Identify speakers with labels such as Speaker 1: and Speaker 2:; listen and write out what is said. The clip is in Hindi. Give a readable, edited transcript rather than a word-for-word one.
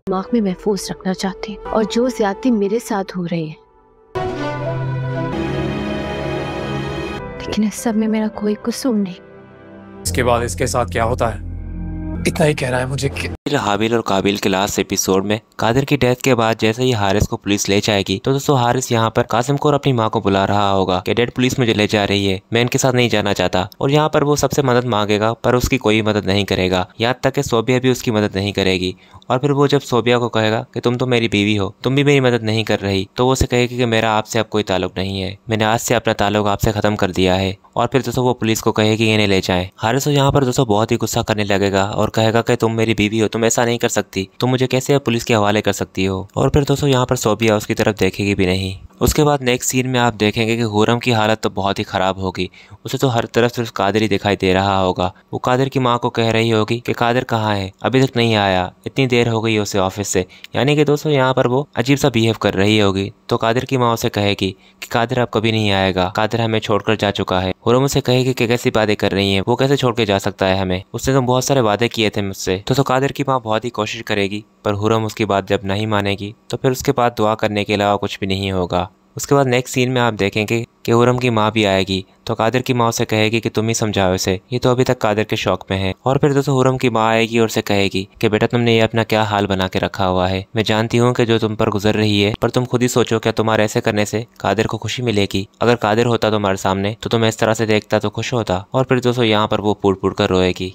Speaker 1: दिमाग में महफूज रखना चाहती हूँ। और जो ज्यादती मेरे साथ हो रही है, लेकिन इस सब में मेरा कोई कसूर नहीं।
Speaker 2: इसके बाद इसके साथ क्या होता है इतना ही कह रहा है मुझे कि
Speaker 3: हाबिल और काबिल के लास्ट एपिसोड में कादिर की डेथ के बाद जैसे ही हारिस को पुलिस ले जाएगी तो दोस्तों हारिस यहाँ पर कासिम को और अपनी माँ को बुला रहा होगा कि डैड पुलिस मुझे ले जा रही है, मैं इनके साथ नहीं जाना चाहता। और यहाँ पर वो सबसे मदद मांगेगा पर उसकी कोई मदद नहीं करेगा, यहाँ तक कि सोबिया भी उसकी मदद नहीं करेगी। और फिर वो जब सोबिया को कहेगा कि तुम तो मेरी बीवी हो, तुम भी मेरी मदद नहीं कर रही, तो वो उसे कहेगी कि मेरा आपसे अब कोई ताल्लुक नहीं है, मैंने आज से अपना ताल्लुक आपसे खत्म कर दिया है। और फिर दोस्तों वो पुलिस को कहेगी इन्हें ले जाएं। हारिस यहाँ पर दोस्तों बहुत ही गुस्सा करने लगेगा और कहेगा कि तुम मेरी बीवी हो, तुम ऐसा नहीं कर सकती, तुम मुझे कैसे पुलिस के हवाले कर सकती हो। और फिर दोस्तों यहाँ पर सोबिया उसकी तरफ देखेगी भी नहीं। उसके बाद नेक्स्ट सीन में आप देखेंगे कि हुरम की हालत तो बहुत ही ख़राब होगी, उसे तो हर तरफ सिर्फ कादिर ही दिखाई दे रहा होगा। वो कादिर की माँ को कह रही होगी कि कादिर कहाँ है, अभी तक नहीं आया, इतनी देर हो गई है उसे ऑफिस से। यानी कि दोस्तों यहाँ पर वो अजीब सा बिहेव कर रही होगी। तो कादिर की माँ उसे कहेगी कि कादिर अब कभी नहीं आएगा, कादिर हमें छोड़कर जा चुका है। हुरम उसे कहेगी कि कैसी बातें कर रही हैं, वो कैसे छोड़ के जा सकता है हमें, उसने तो बहुत सारे वादे किए थे मुझसे। तो कादिर की माँ बहुत ही कोशिश करेगी पर हुरम उसकी बात जब नहीं मानेगी तो फिर उसके बाद दुआ करने के अलावा कुछ भी नहीं होगा। उसके बाद नेक्स्ट सीन में आप देखेंगे कि हुरम की माँ भी आएगी तो कादिर की माँ उसे कहेगी कि तुम ही समझाओ इसे, ये तो अभी तक कादिर के शौक में है। और फिर दोस्तों हुरम की माँ आएगी और उसे कहेगी कि बेटा तुमने ये अपना क्या हाल बना के रखा हुआ है, मैं जानती हूँ कि जो तुम पर गुजर रही है, पर तुम खुद ही सोचो क्या तुम्हारे ऐसे करने से कादिर को खुशी मिलेगी। अगर कादिर होता तुम्हारे सामने तो तुम्हें इस तरह से देखता तो खुश होता। और फिर दोस्तों यहाँ पर वो फूट फूट कर रोएगी।